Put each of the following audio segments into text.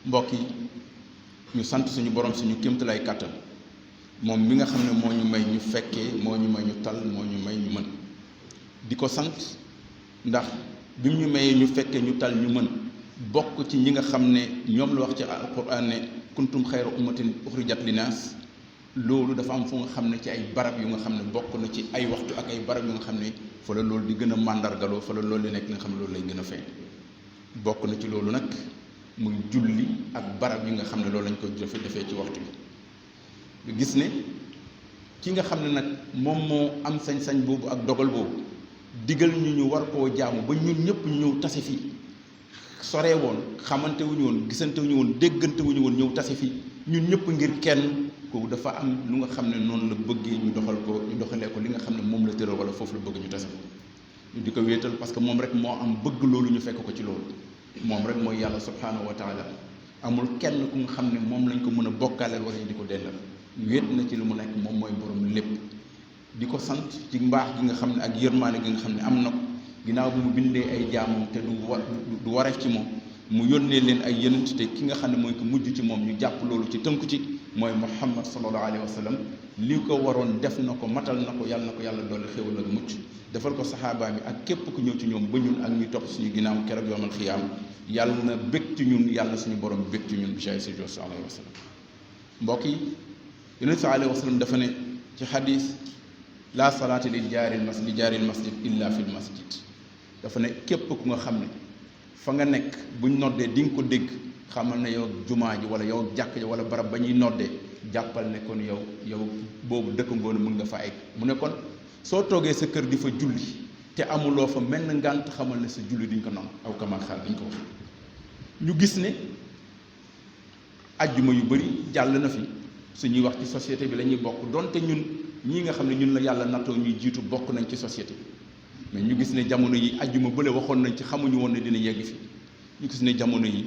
mbokk yi ñu sant suñu borom suñu kéemtalaay kàttan moom mi nga xam ne moo ñu may ñu fekkee moo ñu may ñu tal moo ñu may ñu mën di ko sant ndax bi ñu mayee ñu fekkee ñu tal ñu mën bokk ci ñi nga xam ne ñoom la wax ci alquran ne kuntum xayra ummatin uxrijat linaas loolu dafa am fu nga xam ne ci ay barab yu nga xam ne bokk na ci ay waxtu ak ay barab yu nga xam ne fa la loolu di gën a màndargaloo fa la loolu di nekk nga xam ne loolu lay gën a feeñ bokk na ci loolu nag muy julli ak barab yi nga xam ne loolu lañ ko defee ci waxtu bi gis ne ki nga xam ne nag moom moo am sañ-sañ boobu ak dogal boobu digal ñu war koo jaamu ba ñun ñëpp ñu ñëw tase fii soree woon xamante wuñu woon gisante wuñu woon déggante wuñu woon ñëw tase fii ñun ñëpp ngir kenn kooku dafa am lu nga xam ne noonu la bëggee ñu doxalee ko li nga xam ne moom la tëral wala foofu la bëgg ñu tase ñu di ko wéetal parce que moom rek moo am bëgg loolu ñu fekk ko ci loolu moom rek mooy yàlla subhanahu wa taala amul kenn ku nga xam ne moom lañ ko mën a bokkaaleel wala ñu di ko dellal wéet na ci lu mu nekk moom mooy borom lépp di ko sant ci mbaax gi nga xam ne ak yërmaane gi nga xam ne am na ko ginnaaw bi mu bindee ay jaamam te du wareef ci moom mu yónnee leen ay yonent te ki nga xam ne mooy ko mujj ci moom ñu jàpp loolu ci tënku ci mooy Muhammad sallallahu alayhi wa sallam li ko waroon def na ko matal na ko yàlla dolli xéwal ak mucc defal ko saxaabaa mi ak képp ku ñëw ci ñoom ba ñun ak ñuy topp suñu ginnaaw keroog yoomal xiyaam yàlla na bég ci ñun yàlla suñu borom bég ci ñun bi jaay si sallallahu alayhi wa sallam mbokk yi yonent sallallahu alayhi wa sallam dafa ne ci xadis la salaata li jaaril masjid illa fil masjid dafa ne képp ku nga xam ne fa nga nekk buñ noddee di nga ko dégg xamal ne yow jumaa ji wala yow jàkk ji wala barab ba ñuy noddee jàppal ne kon yow boobu dëkk ngoon mën nga fa egg mu ne kon soo toogee sa kër di fa julli te amuloo fa mel na ngànt xamal ne sa julli duñ ko nangu aw kaman xaal dañ ko wax ñu gis ne ajjuma yu bëri jàll na fi suñuy wax ci société bi la ñuy bokk donte ñun ñii nga xam ne ñun la yàlla nattoo ñuy jiitu bokk nañ ci société bi mais ñu gis ne jamono yi ajjuma bële waxoon nañ ci xamuñu woon ne dina yegg fi ñu gis ne jamono yi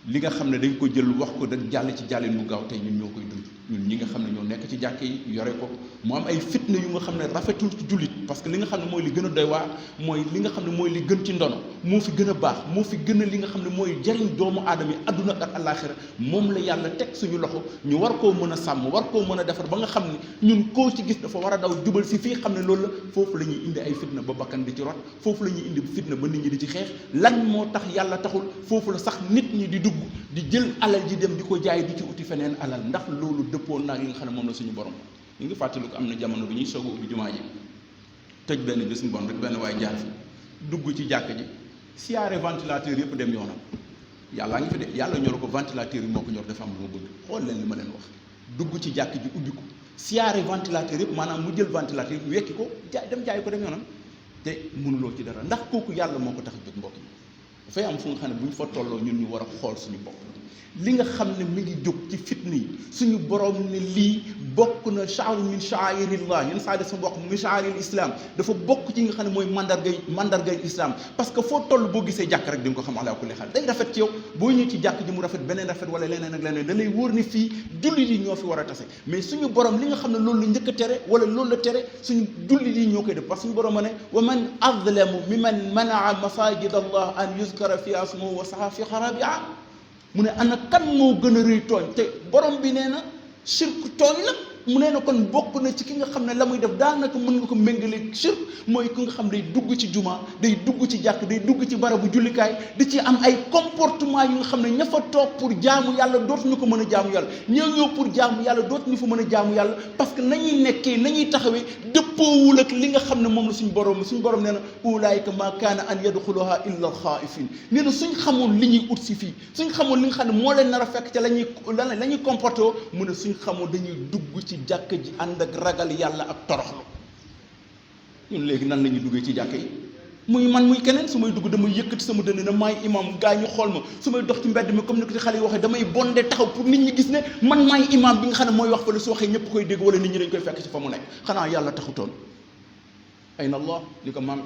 li nga xam ne dañ ko jël wax ko da jàll ci jàllin bu gaaw tey ñun ñoo koy dund ñun ñi nga xam ne ñoo nekk ci jàkk yi yore ko mu am ay fitna yu nga xam ne rafetul ci jullit parce que li nga xam ne mooy li gën a doy waar mooy li nga xam ne mooy li gën ci ndono moo fi gën a baax moo fi gën a li nga xam ne mooy jariñ doomu aadama yi adduna ak àllaaxira moom la yàlla teg suñu loxo ñu war koo mën a sàmm war koo mën a defar ba nga xam ne ñun koo ci gis dafa war a daw jubal si fii xam ne loolu la foofu la ñuy indi ay fitna ba bakkan di ci rot foofu la ñuy indi fitna ba nit ñi di ci xeex lan moo tax yàlla taxul foofu la sax nit ñi di dugg di jël alal ji dem di ko jaay di ci uti feneen alal ndax loolu dëppoon naag li nga xam ne moom la suñu borom ñu ngi fàttali ko am na jamono bi ñuy soog a ubbi jumaa ji tëj benn bés ngoon rek benn waaye jaar fi dugg ci jàkk ji siyaare ventilateur yëpp dem yoonam yàllaa ngi fi de yàlla ñor ko ventilateur yi moo ko ñor dafa am lu ma bëgg xool leen li ma leen wax dugg ci jàkk ji ubbi ko siyaare ventilateur yëpp maanaam mu jël ventilateur yi wekki ko jaay ko dem yoonam te mënuloo ci dara ndax kooku yàlla moo ko tax a jóg mbokk yi dafay am fu nga xam ne bu ñu fa tolloo ñun ñu war a xool suñu bopp li nga xam ne mi ngi jóg ci fitna yi suñu borom ne lii bokk na sha'ru min sha'airillah yéen saa de sa mbokk min sha'airil islam dafa bokk ci nga xam ne mooy mandargay islam parce que foo toll boo gisee jàkk rek di nga ko xam ala kulli xaal day rafet ci yow boo ñëw ci jàkk ji mu rafet beneen rafet wala leneen ak leneen da lay wóor ni fii jullit yi ñoo fi war a tase mais suñu borom li nga xam ne loolu la njëkk a tere wala loolu la tere suñu jullit yi ñoo koy def parce que suñu borom ne wa man azlamu mimman manaa masajid allah an yuzkara fiha ismuhu wa saha fi xarabiha mu ne ana kan moo gën a rëy tooñ te borom bi nee na shirk tooñ la mu nee na kon bokk na ci ki nga xam ne la muy def daanaka mën nga ko méngale shirk mooy ki nga xam day dugg ci juma day dugg ci jàkk day dugg ci barabu jullikaay di ci am ay comportement yu nga xam ne ña fa toog pour jaamu yàlla dootuñu ko mën a jaamu yàlla ñëw pour jaamu yàlla dootuñu fa mën a jaamu yàlla parce que nañuy nekkee nañuy taxawee dëppoowul ak li nga xam ne moom la suñu borom nee na ulaayika ma kaana an yadxuluha illa alxaa'ifin nee na suñ xamoon li ñuy ut si fii suñ xamoon li nga xam ne moo leen nar a fekk ca la ñuy comporté woo mu ne suñ xamoon dañuy dugg ci jàkk ji ànd ak ragal yàlla ak toroxlu ñun léegi nan la ñuy duggee ci jàkk yi muy man muy keneen su may dugg damay yëkkati sama dënn na maay imam gaa ñu xool ma su may dox ci mbedd mi comme ni ko ci xale yi waxee damay bonde taxaw pour nit ñi gis ne man maay imam bi nga xam ne mooy wax fa la su waxee ñëpp koy dégg wala nit ñi dañ koy fekk ci fa mu nekk xanaa yàlla taxutoon ayna allah li ko maam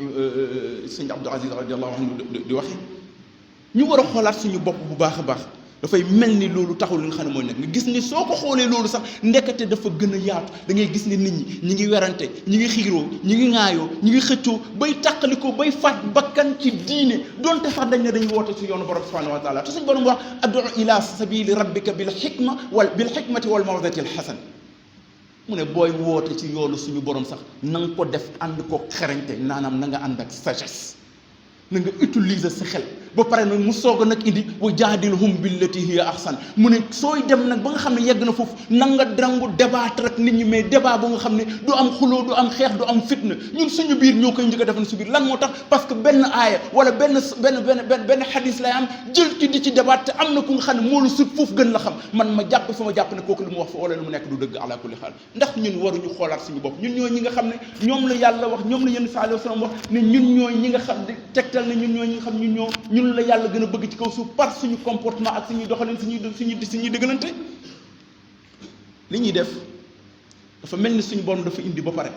sëñ Abdou Aziz radiallahu anhu di waxee ñu war a xoolaat suñu bopp bu baax a baax dafay mel ni loolu taxul li nga xam ne mooy nekk nga gis ni soo ko xoolee loolu sax ndekete dafa gën a yaatu da ngay gis ni nit ñi ngi werante ñi ngi xiiroo ñi ngi ŋaayoo ñi ngi xëccoo bay tàqalikoo bay faat bakkan ci diine donte sax dañ ne dañuy woote ci yoonu borom subhanahu wa taala te suñu borom wax ad'u ila sabili rabbika bil hikmati wal mawdati al hasan mu ne booy woote ci yoonu suñu borom sax na nga ko def ànd ko xerañte naanaam na nga ànd ak sagesse na nga utiliser sa xel ba pare nag mu soog a nag indi wa jaadilhum billati hiya ahsan mu ne sooy dem nag ba nga xam ne yegg na foofu na nga dangu débattre ak nit ñi mais débat bu nga xam ne du am xuloo du am xeex du am fitna ñun suñu biir ñoo koy njëkk a def na su biir lan moo tax parce que benn aaya wala benn xadis lay am jël ci di ci débat te am na ku nga xam ne moo la sut foofu gën la xam man ma jàpp fa ma jàpp ne kooku li mu wax fa wala lu mu nekk du dëgg ala kulli xaal ndax ñun waruñu xoolaat suñu bopp ñun ñooy ñi nga xam ne ñoom la yàlla wax ñoom la yonent sallallahu alayhi wasallam wax ne ñun ñooy ñi nga xam ne tegtal ne ñun ñooy ñi nga xam ñun la yàlla gën a bëgg ci kaw suuf par suñu comportement ak suñuy doxalin suñuy dëggalante li ñuy def dafa mel ni suñu borom dafa indi ba pare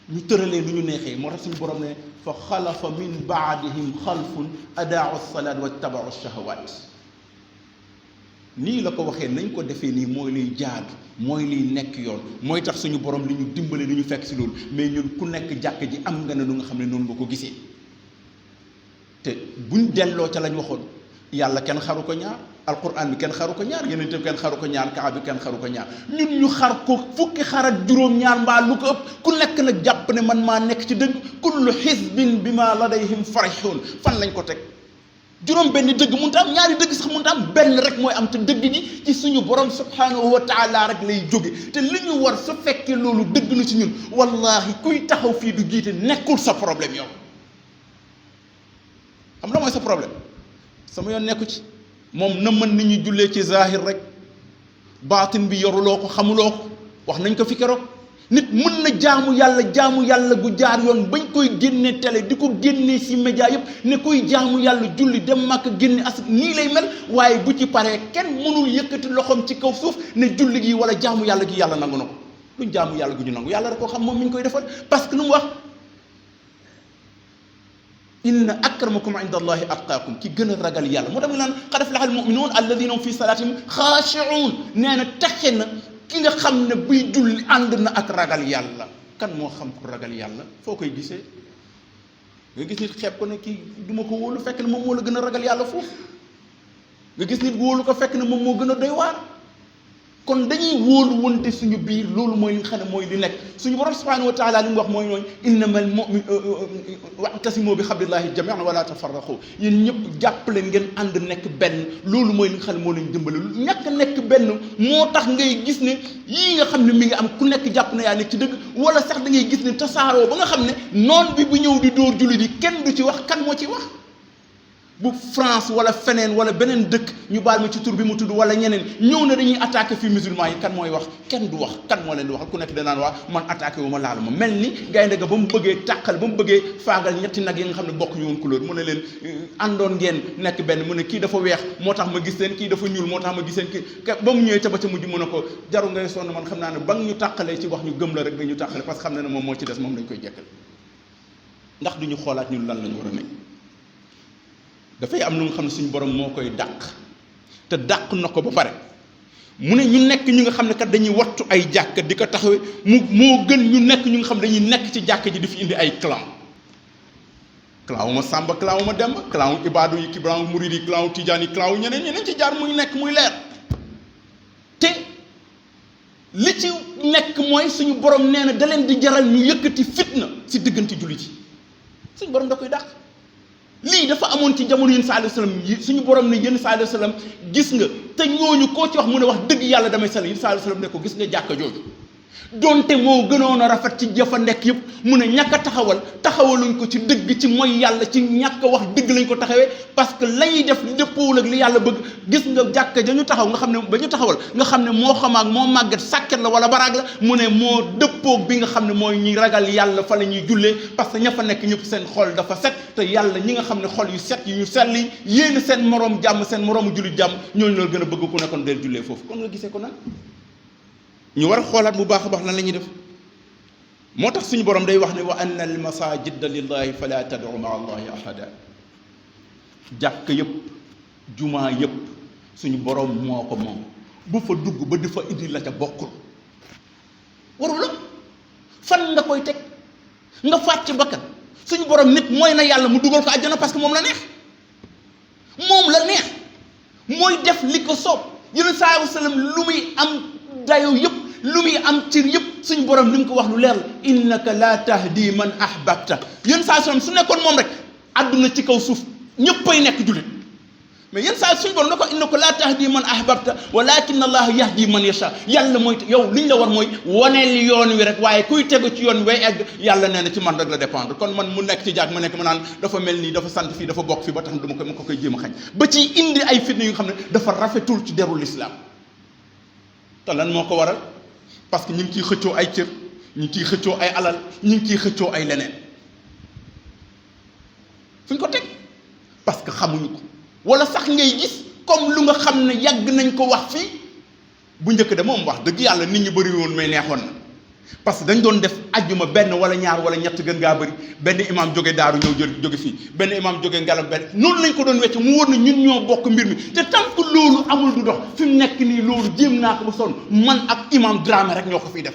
ñu tëralee lu ñu neexee moo tax suñu borom ne fa xalafa min baadihim xalfun adaau salaat wa tabaau shahawaat nii la ko waxee nañ ko defee nii mooy liy jaadu mooy liy nekk yoon mooy tax suñu borom li ñu dimbale li ñu fekk si loolu mais ñun ku nekk jàkk ji am nga ne lu nga xam ne noonu nga ko gisee te buñ delloo ca lañ waxoon yàlla kenn xaru ko ñaar alquran bi kenn xaru ko ñaar yeneen bi kenn xaru ko ñaar kaa bi kenn xaru ko ñaar ñun ñu xar ko fukki xar ak juróom-ñaar mbaa lu ko ëpp ku nekk nag jàpp ne man maa nekk ci dëgg kullu xisbin bima ladayhim farihun fan lañ ko teg juróom benn dëgg mënut a am ñaari dëgg sax mënut a am benn rek mooy am te dëgg gi ci suñu borom subhanahu wa taala rek lay jóge te li ñu war su fekkee loolu dëgg na ci ñun wallahi kuy taxaw fii du jiite nekkul sa problème yow xam la mooy sa problème sama yoon nekku ci moom na mën nit ñi jullee ci zahir rek baatin bi yoruloo ko xamuloo ko wax nañ ko fi keroog nit mën na jaamu yàlla gu jaar yoon bañ koy génne télé di ko génne ci média yëpp ne koy jaamu yàlla julli dem màkk génne as nii lay mel waaye bu ci paree kenn mënul yëkkati loxoom ci kaw suuf ne julli gi wala jaamu yàlla gi yàlla nangu na ko luñ jaamu yàlla gu ñu nangu yàlla rek koo xam moom mi ñu koy defal parce que lu mu wax inna akramakum inda allahi atqaakum ki gën a ragal yàlla moo tax mu naan qad aflaha almuminuun alladina hum fi salaatihim xaashiuun nee na taxe na ki nga xam ne buy julli ànd na ak ragal yàlla kan moo xam ko ragal yàlla foo koy gisee nga gis nit xeeb ko ne kii du ma ko wóolu fekk ne moom moo la gën a ragal yàlla foofu nga gis nit wóolu ko fekk ne moom moo gën a doy waar kon dañuy wóolu wante suñu biir loolu mooy li nga xam ne mooy li nekk suñu borom subhanahu wa taala li mu wax mooy ñooy innamal mu'min wa'tasimu bi hablillahi jami'an wala tafarraqu yéen ñëpp jàppale ngeen ànd nekk benn loolu mooy li nga xam ne moo leen dimbale ñàkk nekk benn moo tax ngay gis ne yii nga xam ne mi ngi am ku nekk jàpp na yaa nekk ci dëgg wala sax da ngay gis ne tasaaroo ba nga xam ne noon bi bu ñëw di dóor jullit yi kenn du ci wax kan moo ci wax bu France wala feneen wala beneen dëkk ñu baal ma ci tur bi mu tudd wala ñeneen ñëw na dañuy attaqué fii musulman yi kan mooy wax kenn du wax kan moo leen di waxal ku nekk danaan waa man attaqué wu ma laalu ma mel ni gaynde ga ba mu bëggee tàqal ba mu bëggee faagal ñetti nag yi nga xam ne bokk ñu woon couleur mu ne leen àndoon ngeen nekk benn mu ne kii dafa weex moo tax ma gis leen kii dafa ñuul moo tax ma gis leen kii ba mu ñëwee ca ba ca mujj mu ne ko jaru ngay sonn man xam naa ne ba ñu tàqalee ci wax ñu gëm la rek nga ñu tàqale parce que xam na ne moom moo ci des moom lañ koy jekkal ndax duñu xoolaat ñun lan lañu war a nekk dafay am lu nga xam ne suñu borom moo koy dàq te dàq na ko ba pare mu ne ñu nekk ñu nga xam ne kat dañuy wattu ay jàkka di ko taxawee moo gën ñu nekk ñu nga xam ne dañuy nekk ci jàkka ji di fi indi ay clan wu ma Samba clan wu ma Demba clan wu ibaadu yi clan wu murid yi clan wu tijaan yi clan wu ñeneen ci jaar muy nekk muy leer te li ci nekk mooy suñu borom nee na da leen di jaral ñu yëkkati fitna si diggante jullit yi suñu borom da koy dàq lii dafa amoon ci jamono yéen sallallahu alayhi wasallam suñu borom ne yéen sallallahu alayhi wasallam gis nga te ñooñu koo ci wax mu ne wax dëgg yàlla damay sell yéen sallallahu alayhi wasallam ne ko gis nga jàkka jooju donte moo gënoon a rafet ci jëfa nekk yëpp mu ne ñàkk a taxawaluñ ko ci dëgg ci mooy yàlla ci ñàkk a wax dëgg lañ ko taxawee parce que la ñuy def dëppoowul ak li yàlla bëgg gis nga jàkka ja ñu taxaw nga xam ne ba ñu taxawal nga xam ne moo xamaak moo màgget sàkket la wala baraag la mu ne moo dëppoog bi nga xam ne mooy ñuy ragal yàlla fa la ñuy jullee parce que ña fa nekk ñëpp seen xol dafa set te yàlla ñi nga xam ne xol yu set yu ñu selli yéen seen moroom jàmm seen moroomu jullit jàmm ñooñu la gën a bëgg ku nekkoon del jullee foofu kon nga gisee ko nag ñu war a xoolaat bu baax a baax lan la ñuy def moo tax suñu borom day wax ne wa anna al masajida lillahi fala tad'u ma'a allahi ahada jàkk yëpp jumaa yëpp suñu borom moo ko moom bu fa dugg ba di fa indi la ca bokkul waru la fan nga koy teg nga faat ci bakkan suñu borom nit mooy na yàlla mu dugal ko àjjana parce que moom la neex mooy def li ko soob yonent saa sallam lu muy am dayo yëpp lu muy am cir yëpp suñu borom li mu ko wax lu leer la innaka la tahdi man ahbabta yonent saa sallam su nekkoon moom rek àdduna ci kaw suuf ñëppay nekk jullit mais yenn saa suñu borom da ko innaka la tahdi man ahbabta walakin allah yahdi man yasha yàlla mooy yow liñ la war mooy waneel yoon wi rek waaye kuy tegu ci yoon wi way egg yàlla nee na ci man rek la dépendre kon man mu nekk ci jàkk ma nekk ma naan dafa mel nii dafa sant fii dafa bokk fii ba tax dama ko koy jéem a xañ ba ci indi ay fitna yu nga xam ne dafa rafetul ci derul islam te lan moo ko waral parce que ñu ngi ciy xëccoo ay cër ñu ngi ciy xëccoo ay alal ñu ngi ciy xëccoo ay leneen fu ñu ko teg parce que xamuñu ko wala sax ngay gis comme lu nga xam ne yàgg nañ ko wax fii bu njëkk de moom wax dëgg yàlla nit ñi bëri woon mais neexoon na parce que dañ doon def ajjuma benn wala ñaar wala ñett gën ngaa bëri benn imam jóge daaru ñëw jóge fii benn imam jóge ngalam benn noonu lañ ko doon wecc mu wóor na ñun ñoo bokk mbir mi te tant que loolu amul du dox fi mu nekk nii loolu jéem naa ko ba sonn man ak imam Dramé rek ñoo ko fiy def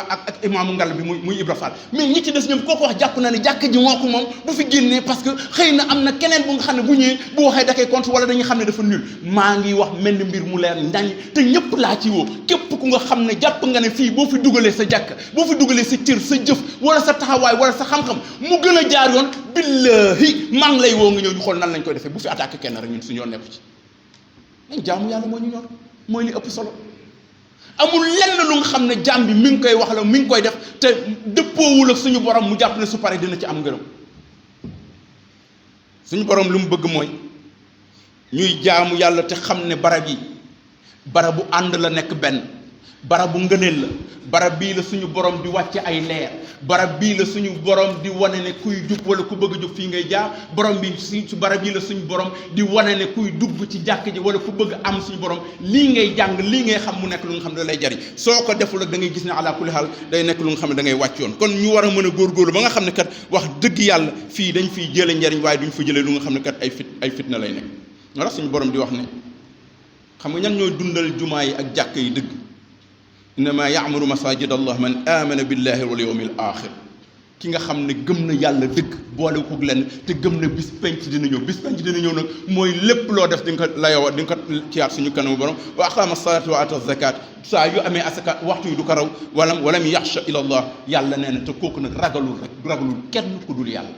ak imaamu ngal bi muy Ibra Fall mais ñi ci des ñoom koo ko wax jàpp na ne jàkk ji moo ko moom bu fi génnee parce que xëy na am na keneen bu nga xam ne bu ñëwee bu waxee da koy contre wala dañuy xam ne dafa nul maa ngi wax mel ni mbir mu leer ndañ te ñëpp laa ci woo képp ku nga xam ne jàpp nga ne fii boo fi dugalee sa jàkk boo fi dugalee sa cër sa jëf wala sa taxawaay wala sa xam-xam mu gën a jaar yoon billahi maa ngi lay woo nga ñëw ñu xool nan lañ koy defee bu fi attaqué kenn rek ñun suñu yoon nekku ci nañ jaamu yàlla moo ñu ñor mooy li ëpp solo amul lenn lu nga xam ne jaam bi mi ngi koy wax la mi ngi koy def te dëppoowul ak suñu borom mu jàpp ne su paree dina ci am ngërëm suñu borom lu mu bëgg mooy ñuy jaamu yàlla te xam ne barab yi barabu ànd la nekk benn barabu ngëneel la barab bii la suñu borom di wàcce ay leer barab bii la suñu borom di wane ne kuy jub wala ku bëgg a jub fii ngay jaar borom bi su barab bii la suñu borom di wane ne kuy dugg ci jàkk ji wala ku bëgg am suñu borom lii ngay jàng lii ngay xam mu nekk lu nga xam ne da lay jariñ soo ko deful ak da ngay gis ne ala kulli xaal day nekk lu nga xam ne da ngay wàcc yoon kon ñu war a mën a góorgóorlu ba nga xam ne kat wax dëgg yàlla fii dañ fiy jële njariñ waaye duñ fa jëlee lu nga xam ne kat ay fitna lay nekk moo tax suñu borom di wax ne xam nga ñan ñooy dundal jumaa yi ak jàkk yi dëgg innama yaamuru masajid allah man amana billahi wal yawmil axir ki nga xam ne gëm na yàlla dëgg boole ko lenn te gëm na bis penc dina ñëw bis penc dina ñëw nag mooy lépp loo def di nga ko layoo di nga ko ciyaat suñu kanamu borom wa aqama salata wa ata zakat saa yu amee asaka waxtu yi du ko raw walam yaxsha ila allah yàlla nee na te kooku nag ragalul kenn ku dul yàlla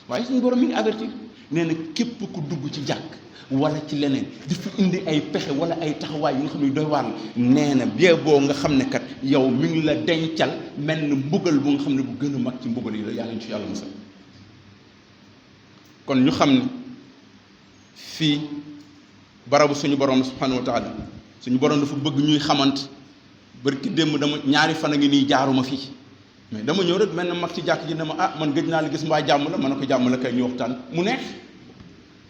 waaye suñu borom mi ngi avertir nee na képp ku dugg ci jàkk wala ci leneen di fi indi ay pexe wala ay taxawaay yu nga xam ne doy waar la nee na bee boo nga xam ne kat yow mi ngi la dencal mel ni mbugal bu nga xam ne bu gën a mag ci mbugal yi la yàlla ñu ci yàlla musal kon ñu xam ne fii barabu suñu borom subhanahu wa taala suñu borom dafa bëgg ñuy xamante barki démb dama ñaari fan a ngi nii jaaruma fii mais dama ñëw rek mel na mag ci jàkk ji ne ma ah man gëj naa la gis mbaa jàmm la ma ne ko jàmm la kay ñu waxtaan mu neex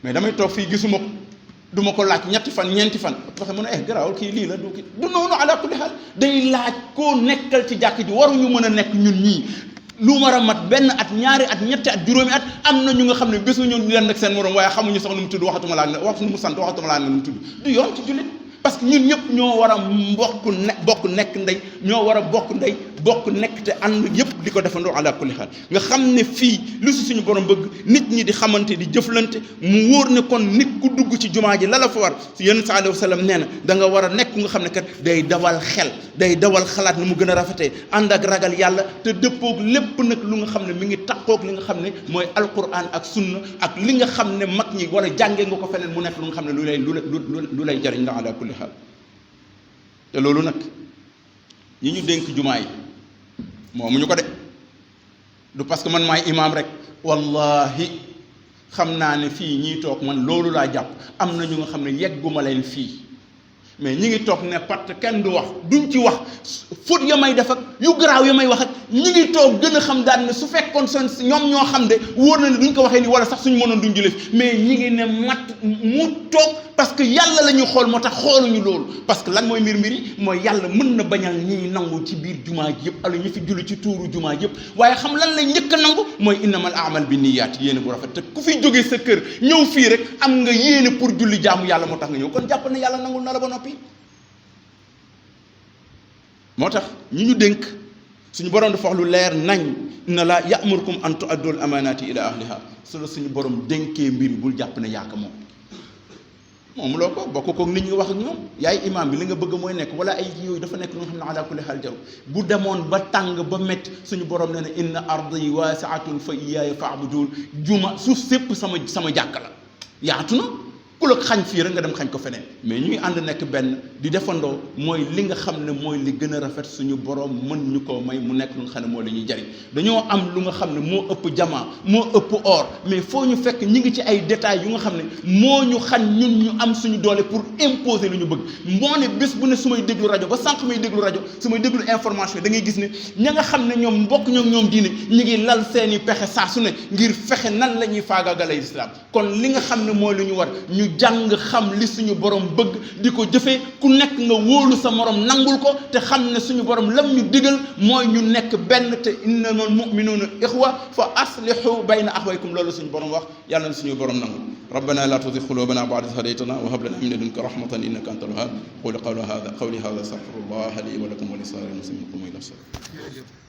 mais damay toog fii gisuma ko du ma ko laaj ñetti fan ñeenti fan parce que mu ne garaawul kii lii la du kii du noonu ala kulli xaal day laaj koo nekkal ci jàkk ji waruñu mën a nekk ñun ñii lu war a mat benn at ñaari at ñetti at juróomi at am na ñu nga xam ne bésu ñu leen ak seen morom waaye xamuñu sax nu mu tudd waxatuma laa nga wax nu mu sant waxatuma laa nga nu mu tudd du yoon ci jullit parce que ñun ñëpp ñoo war a bokk nekk ndey ñoo war a bokk ndey bokk nekk te ànd yëpp di ko defandoo ala kulli xaal nga xam ne fii lu si suñu borom bëgg nit ñi di xamante di jëflante mu wóor ne kon nit ku dugg ci jumaa ji la la fa war si yonent sallallahu alayhi wa sallam nee na da nga war a nekk nga xam ne kat day dawal xel day dawal xalaat ni mu gën a rafetee ànd ak ragal yàlla te dëppoog lépp nag lu nga xam ne mi ngi takkoog li nga xam ne mooy alquran ak sunna ak li nga xam ne mag ñi wala jàngee nga ko feneen mu nekk lu nga xam ne lu lay jariñ la ala kulli xaal te loolu nag ñi ñu dénk jumaa yi moomu ñu ko de du parce que man maay imaam rek wallahi xam naa ne fii ñiy toog man loolu laa jàpp am na ñu nga xam ne yegguma leen fii mais ñi ngi toog ne pat kenn du wax duñ ci wax faute ya may def ak yu garaaw ya may wax ak ñi ngi toog gën a xam daan ne su fekkoon seen ñoom ñoo xam de wóor na ne duñ ko waxee ni wala sax suñu mënoon duñ julli mais ñi ngi ne mat mu toog parce que yàlla la ñuy xool moo tax xooluñu loolu parce que lan mooy mbir yi mooy yàlla mën na bañal ñi nangu ci biir jumaa ji yëpp ala ñu fi julli ci tuuru jumaa yëpp waaye xam lan la njëkk a nangu mooy innamal a'mal bi niyaat yéene bu rafet te ku fi jógee sa kër ñëw fii rek am nga yéene pour julli jaamu yàlla moo tax nga ñëw kon jàpp ne yàlla nangul na la ba noppi moo tax ñi ñu dénk suñu borom dafa wax lu leer nañ inna laa ya'murukum an tu'addu al amanati ila ahliha su la suñu borom dénkee mbir bul jàpp ne yaaka moom loo ko bokk ko nit ñi wax ak ñoom yaay imaam bi li nga bëgg mooy nekk wala ay yooyu dafa nekk lu nga xam ne ala kulli xaal jaru bu demoon ba tàng ba métti suñu borom ne ne inna ardi waasi'atun fa iyyaaya fa'budun juma suuf sépp sama jàkk la yaatu na ku la xañ fii rek nga dem xañ ko feneen mais ñuy ànd nekk benn di defandoo mooy li nga xam ne mooy li gën a rafet suñu borom mën ñu koo may mu nekk lu nga xam ne mooy li ñuy jariñ dañoo am lu nga xam ne moo ëpp jamaa moo ëpp or mais foo ñu fekk ñi ngi ci ay détails yu nga xam ne moo ñu xañ ñun ñu am suñu doole pour imposer lu ñu bëgg moo ne bés bu ne su may déglu rajo ba sànq may déglu rajo su may déglu information da ngay gis ne ña nga xam ne ñoom mbokk ñoom diine ñi ngi lal seeni pexe saa su ne ngir fexe nan la ñuy faagaagalee islam kon li nga xam ne mooy lu ñu war ñu jàng xam li suñu borom bëgg di ko jëfee ku nekk nga wóolu sa morom nangul ko te xam ne suñu borom lam ñu digal mooy ñu nekk benn te innamal mu'minuuna ixwa fa aslihu bayna axwaykum loolu suñu borom wax yàlla na suñu borom nangul rabbana la tuzigh qulubana ba'da idh hadaytana wa hab lana min ladunka rahmatan innaka antal wahhab qawli hada astaghfirullah li wa lakum wa li sa'iril muslimin qumu ila salat